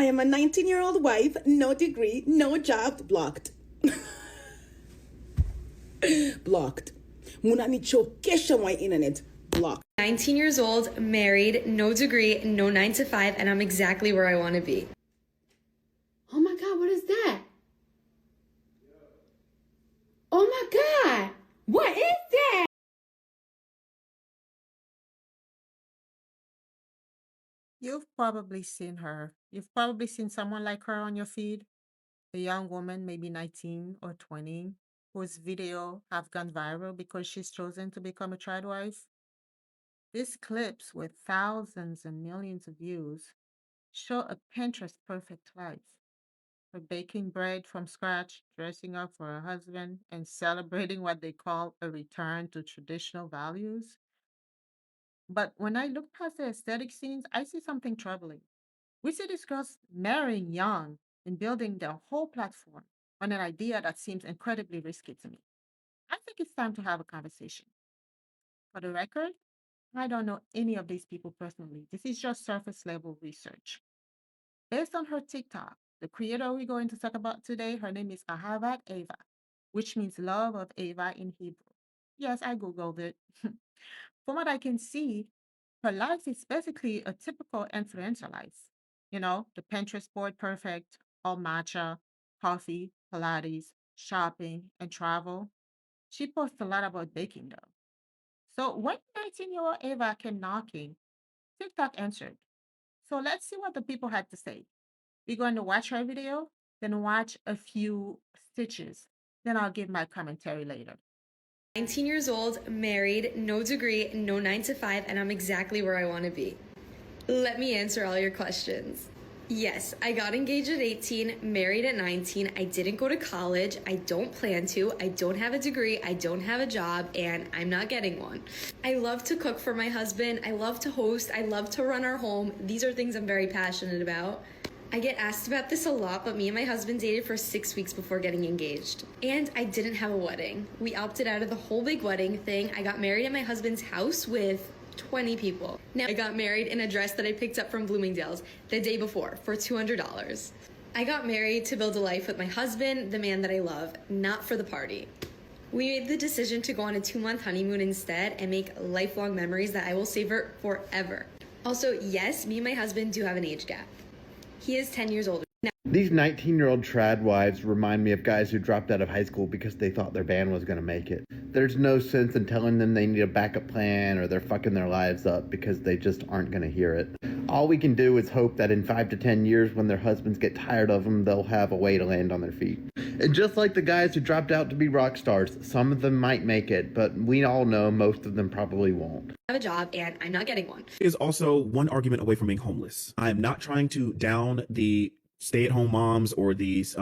I am a 19-year-old wife, no degree, no job, blocked. Blocked. Muna ni chokesha my internet, blocked. 19 years old, married, no degree, no 9 to 5, and I'm exactly where I want to be. Oh my God, what is that? Oh my God, what is that? You've probably seen her. You've probably seen someone like her on your feed. A young woman, maybe 19 or 20, whose video have gone viral because she's chosen to become a trad wife. These clips with thousands and millions of views show a Pinterest perfect life. Her baking bread from scratch, dressing up for her husband, and celebrating what they call a return to traditional values. But when I look past the aesthetic scenes, I see something troubling. We see these girls marrying young and building their whole platform on an idea that seems incredibly risky to me. I think it's time to have a conversation. For the record, I don't know any of these people personally. This is just surface level research. Based on her TikTok, the creator we're going to talk about today, her name is Ahavat Ava, which means love of Ava in Hebrew. Yes, I Googled it. From what I can see, her life is basically a typical influencer life. You know, the Pinterest board perfect, all matcha, coffee, Pilates, shopping, and travel. She posts a lot about baking though. So when 19-year-old Ava came knocking, TikTok answered. So let's see what the people had to say. We're going to watch her video, then watch a few stitches. Then I'll give my commentary later. 19 years old, married, no degree, no 9 to 5, and I'm exactly where I want to be. Let me answer all your questions. Yes, I got engaged at 18, married at 19. I didn't go to college. I don't plan to. I don't have a degree. I don't have a job, and I'm not getting one. I love to cook for my husband. I love to host. I love to run our home. These are things I'm very passionate about. I get asked about this a lot, but me and my husband dated for 6 weeks before getting engaged. And I didn't have a wedding. We opted out of the whole big wedding thing. I got married at my husband's house with 20 people. Now, I got married in a dress that I picked up from Bloomingdale's the day before for $200. I got married to build a life with my husband, the man that I love, not for the party. We made the decision to go on a 2-month honeymoon instead and make lifelong memories that I will savor forever. Also, yes, me and my husband do have an age gap. He is 10 years older. Now, These 19-year-old trad wives remind me of guys who dropped out of high school because they thought their band was going to make it. There's no sense in telling them they need a backup plan or they're fucking their lives up because they just aren't going to hear it. All we can do is hope that in 5 to 10 years when their husbands get tired of them, they'll have a way to land on their feet. And just like the guys who dropped out to be rock stars, some of them might make it, but we all know most of them probably won't. I have a job and I'm not getting one. Is also one argument away from being homeless. I'm not trying to down the stay-at-home moms or these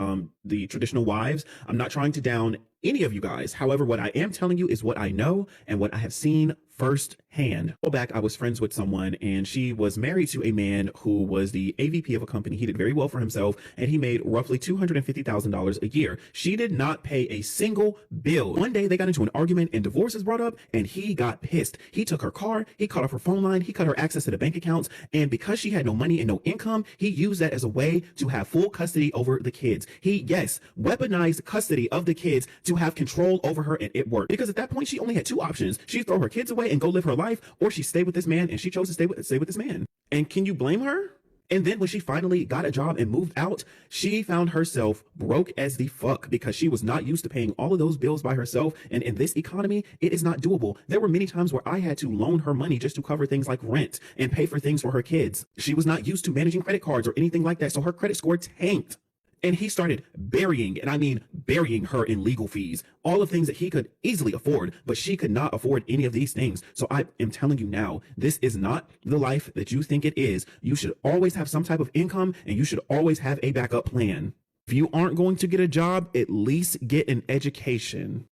the traditional wives. I'm not trying to down any of you guys. However, what I am telling you is what I know and what I have seen firsthand. Back, I was friends with someone and she was married to a man who was the AVP of a company. He did very well for himself and he made roughly $250,000 a year. She did not pay a single bill. One day they got into an argument and divorce is brought up and he got pissed. He took her car, he cut off her phone line, he cut her access to the bank accounts, and because she had no money and no income, he used that as a way to have full custody over the kids. He, yes, weaponized custody of the kids to have control over her, and it worked. Because at that point, she only had two options. She'd throw her kids away and go live her life, or she stay with this man, and she chose to stay with this man. And can you blame her? And then when she finally got a job and moved out, she found herself broke as the fuck because she was not used to paying all of those bills by herself. And in this economy, it is not doable. There were many times where I had to loan her money just to cover things like rent and pay for things for her kids. She was not used to managing credit cards or anything like that. So her credit score tanked. And he started burying, and I mean burying her in legal fees, all of things that he could easily afford, but she could not afford any of these things. So I am telling you now, this is not the life that you think it is. You should always have some type of income, and you should always have a backup plan. If you aren't going to get a job, at least get an education.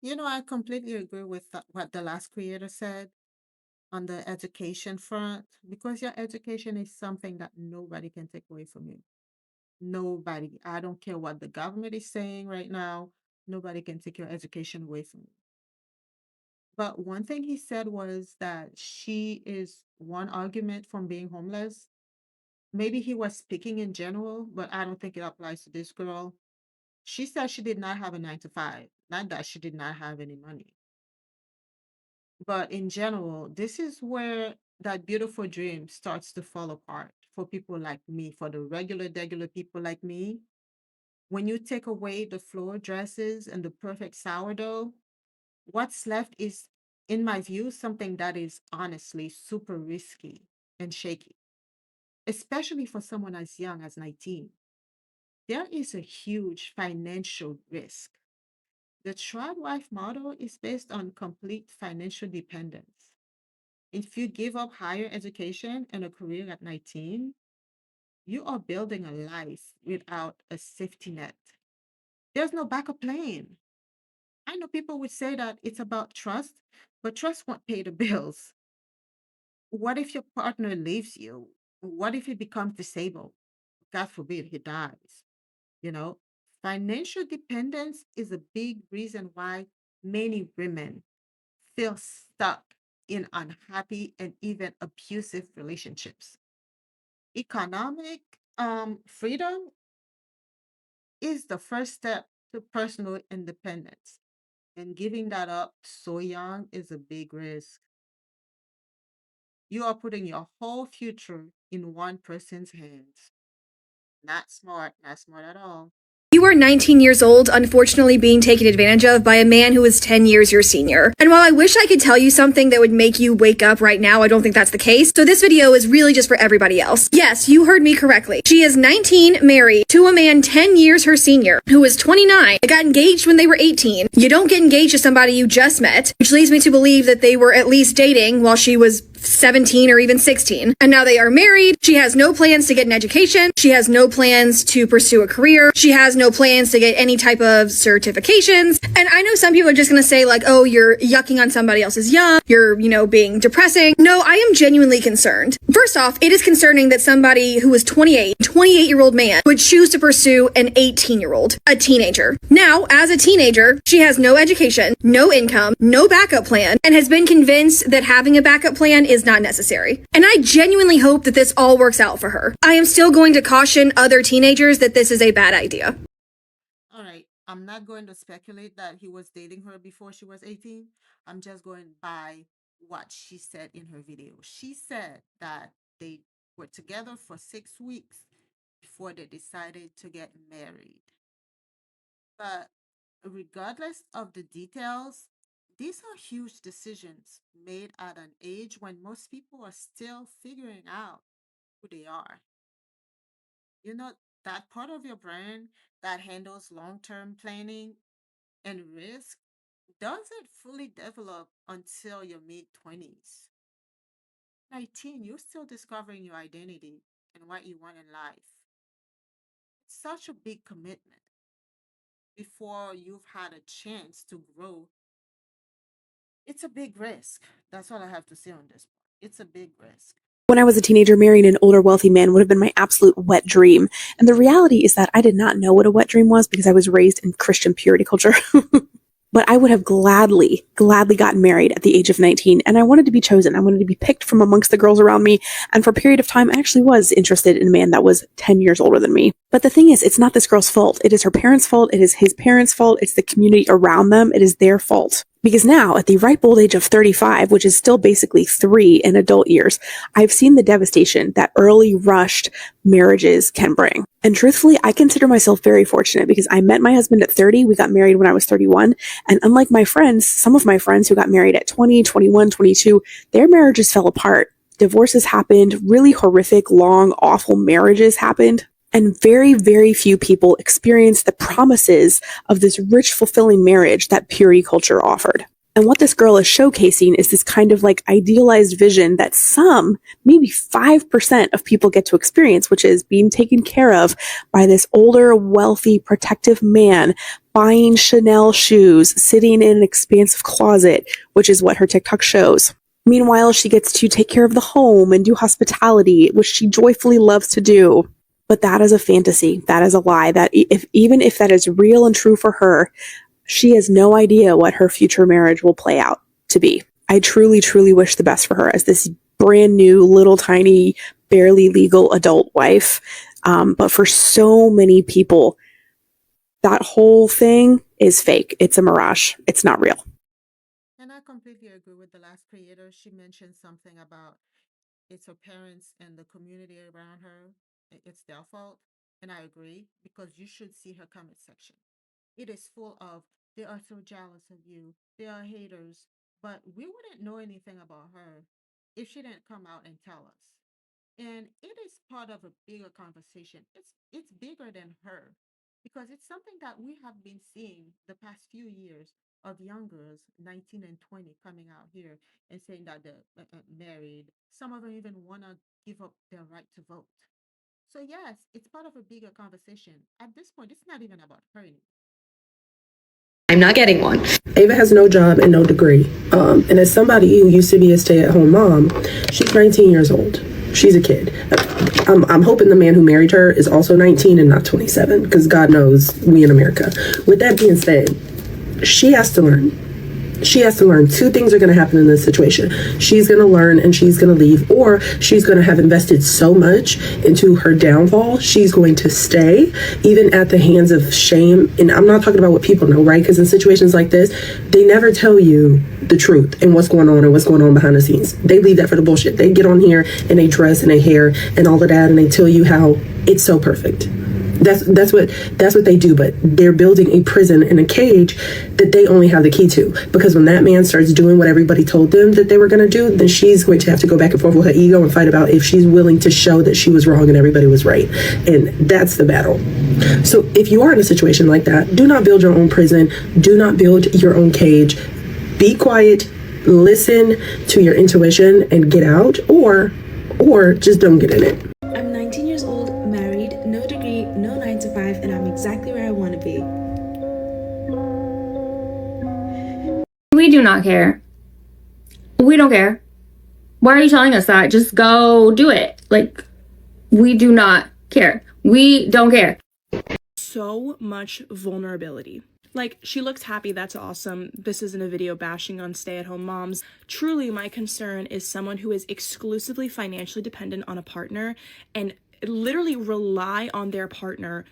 You know, I completely agree with what the last creator said on the education front, because your education is something that nobody can take away from you. Nobody. I don't care what the government is saying right now. Nobody can take your education away from you. But one thing he said was that she is one argument from being homeless. maybe he was speaking in general, but I don't think it applies to this girl. She said she did not have a 9 to 5, not that she did not have any money. But in general, this is where that beautiful dream starts to fall apart for people like me, for the regular people like me. When you take away the floor dresses and the perfect sourdough, what's left is, in my view, something that is honestly super risky and shaky, especially for someone as young as 19. There is a huge financial risk. The triad wife model is based on complete financial dependence. If you give up higher education and a career at 19, you are building a life without a safety net. There's no backup plan. I know people would say that it's about trust, but trust won't pay the bills. What if your partner leaves you? What if he becomes disabled? God forbid he dies. You know, financial dependence is a big reason why many women feel stuck in unhappy and even abusive relationships. Economic freedom is the first step to personal independence, and giving that up so young is a big risk. You are putting your whole future in one person's hands. Not smart, not smart at all. You are 19 years old, unfortunately being taken advantage of by a man who is 10 years your senior. And while I wish I could tell you something that would make you wake up right now, I don't think that's the case. So this video is really just for everybody else. Yes, you heard me correctly. She is 19, married to a man 10 years her senior, who is 29. They got engaged when they were 18. You don't get engaged to somebody you just met, which leads me to believe that they were at least dating while she was 17 or even 16. And now they are married. She has no plans to get an education. She has no plans to pursue a career. She has no plans to get any type of certifications. And I know some people are just going to say like, oh, you're yucking on somebody else's yum. You're, being depressing. No, I am genuinely concerned. First off, it is concerning that somebody who is 28-year-old man would choose to pursue an 18-year-old, a teenager. Now, as a teenager, she has no education, no income, no backup plan, and has been convinced that having a backup plan is not necessary. And I genuinely hope that this all works out for her. I am still going to caution other teenagers that this is a bad idea. All right. I'm not going to speculate that he was dating her before she was 18. I'm just going by what she said in her video. She said that they were together for 6 weeks before they decided to get married. But regardless of the details, these are huge decisions made at an age when most people are still figuring out who they are. You know, that part of your brain that handles long term planning and risk doesn't fully develop until your mid 20s. 19, you're still discovering your identity and what you want in life. It's such a big commitment before you've had a chance to grow. It's a big risk. That's all I have to say on this part. It's a big risk. When I was a teenager, marrying an older, wealthy man would have been my absolute wet dream. And the reality is that I did not know what a wet dream was because I was raised in Christian purity culture. But I would have gladly gotten married at the age of 19. And I wanted to be chosen. I wanted to be picked from amongst the girls around me. And for a period of time, I actually was interested in a man that was 10 years older than me. But the thing is, it's not this girl's fault. It is her parents' fault. It is his parents' fault. It's the community around them. It is their fault. Because now, at the ripe old age of 35, which is still basically 3 in adult years, I've seen the devastation that early rushed marriages can bring. And truthfully, I consider myself very fortunate because I met my husband at 30. We got married when I was 31. And unlike my friends, some of my friends who got married at 20, 21, 22, their marriages fell apart. Divorces happened, really horrific, long, awful marriages happened. And very, very few people experienced the promises of this rich, fulfilling marriage that purity culture offered. And what this girl is showcasing is this kind of like idealized vision that some, maybe 5% of people get to experience, which is being taken care of by this older, wealthy, protective man buying Chanel shoes, sitting in an expansive closet, which is what her TikTok shows. Meanwhile, she gets to take care of the home and do hospitality, which she joyfully loves to do. But that is a fantasy. That is a lie. That even if that is real and true for her, she has no idea what her future marriage will play out to be. I truly, truly wish the best for her as this brand new, little tiny, barely legal adult wife. But for so many people, that whole thing is fake. It's a mirage. It's not real. And I completely agree with the last creator. She mentioned something about it's her parents and the community around her. It's their fault. And I agree because you should see her comment section. It is full of, they are so jealous of you. They are haters. But we wouldn't know anything about her if she didn't come out and tell us. And it is part of a bigger conversation. It's bigger than her because it's something that we have been seeing the past few years of young girls 19 and 20 coming out here and saying that they're married. Some of them even want to give up their right to vote. So yes, it's part of a bigger conversation. At this point, it's not even about her anymore. I'm not getting one. Ava has no job and no degree. And as somebody who used to be a stay-at-home mom, she's 19 years old. She's a kid. I'm hoping the man who married her is also 19 and not 27, because God knows we in America. With that being said, she has to learn. She has to learn. Two things are going to happen in this situation. She's going to learn and she's going to leave, or she's going to have invested so much into her downfall, she's going to stay, even at the hands of shame. And I'm not talking about what people know, right? Because in situations like this, they never tell you the truth and what's going on and what's going on behind the scenes. They leave that for the bullshit. They get on here and they dress and they hair and all of that, and they tell you how it's so perfect. That's what they do, but they're building a prison and a cage that they only have the key to. Because when that man starts doing what everybody told them that they were going to do, then she's going to have to go back and forth with her ego and fight about if she's willing to show that she was wrong and everybody was right. And that's the battle. So if you are in a situation like that, do not build your own prison. Do not build your own cage. Be quiet, listen to your intuition and get out, or just don't get in it. I'm 19 years old, married, no degree, no 9 to 5, and I'm exactly where I want to be. We do not care. We don't care. Why are you telling us that? Just go do it. Like, we do not care. We don't care. So much vulnerability. Like, she looks happy, that's awesome. This isn't a video bashing on stay-at-home moms. Truly, my concern is someone who is exclusively financially dependent on a partner and literally rely on their partner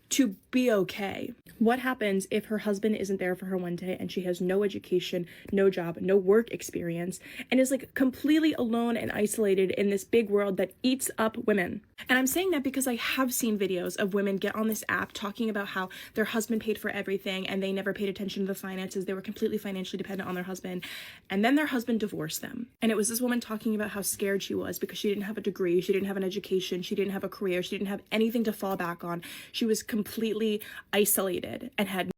to be okay. What happens if her husband isn't there for her one day and she has no education, no job, no work experience, and is like completely alone and isolated in this big world that eats up women? And I'm saying that because I have seen videos of women get on this app talking about how their husband paid for everything and they never paid attention to the finances. They were completely financially dependent on their husband. And then their husband divorced them. And it was this woman talking about how scared she was because she didn't have a degree, she didn't have an education, she didn't have a career, she didn't have anything to fall back on. She was completely isolated and had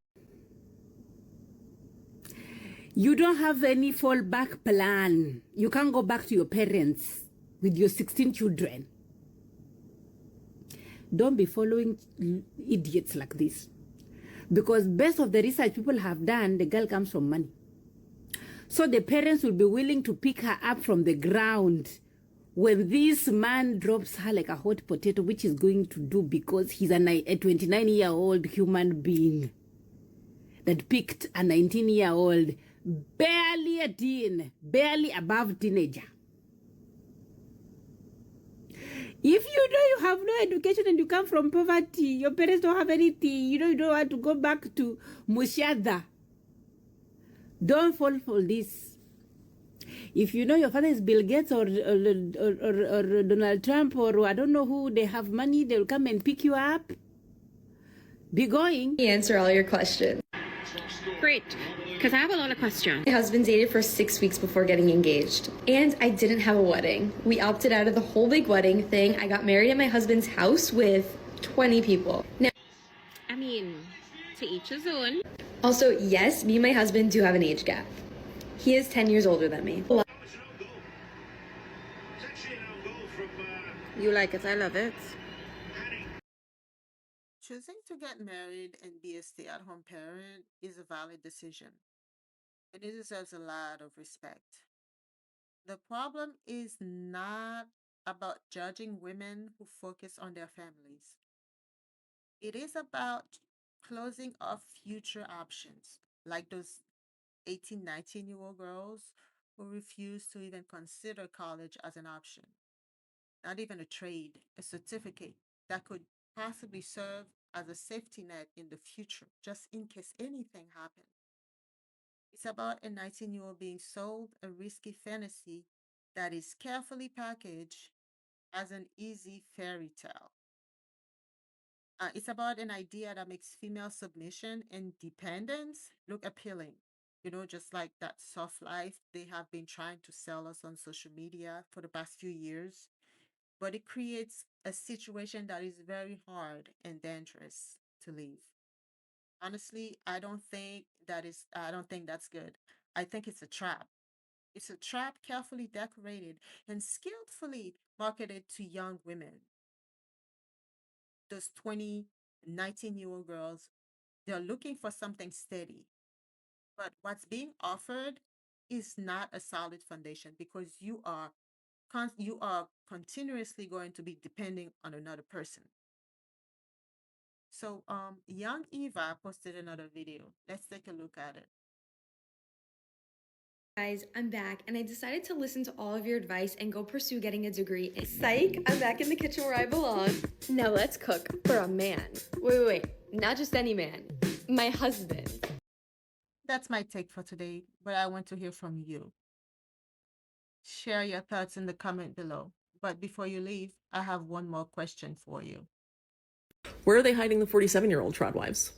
You don't have any fallback plan. You can't go back to your parents with your 16 children. Don't be following idiots like this. Because based of the research people have done, the girl comes from money. So the parents will be willing to pick her up from the ground when this man drops her like a hot potato, which is going to do because he's a 29-year-old human being that picked a 19-year-old, barely a teen, barely above teenager. If you know you have no education and you come from poverty, your parents don't have anything, you know you don't want to go back to Mushada, don't fall for this. If you know your father is Bill Gates or Donald Trump or I don't know who, they have money, they'll come and pick you up. Be going. Answer all your questions. Great, because I have a lot of questions. My husband dated for 6 weeks before getting engaged, and I didn't have a wedding. We opted out of the whole big wedding thing. I got married at my husband's house with 20 people. Now, I mean, to each his own. also, yes, me and my husband do have an age gap. He is 10 years older than me. You like it, I love it. Choosing to get married and be a stay-at-home parent is a valid decision, and it deserves a lot of respect. The problem is not about judging women who focus on their families. It is about closing off future options, like those 18, 19-year-old girls who refuse to even consider college as an option, not even a trade, a certificate that could possibly serve as a safety net in the future, just in case anything happened. It's about a 19-year-old being sold a risky fantasy that is carefully packaged as an easy fairy tale. It's about an idea that makes female submission and dependence look appealing. Just like that soft life they have been trying to sell us on social media for the past few years. But it creates a situation that is very hard and dangerous to leave. Honestly, I don't think that's good. I think it's a trap. It's a trap carefully decorated and skillfully marketed to young women. Those 20, 19-year-old girls, they're looking for something steady. But what's being offered is not a solid foundation because you are continuously going to be depending on another person. So young Eva posted another video. Let's take a look at it. Guys, I'm back and I decided to listen to all of your advice and go pursue getting a degree. Psych, I'm back in the kitchen where I belong. Now let's cook for a man. Wait, not just any man, my husband. That's my take for today, but I want to hear from you. Share your thoughts in the comment below. But before you leave, I have one more question for you. Where are they hiding the 47-year-old trad wives?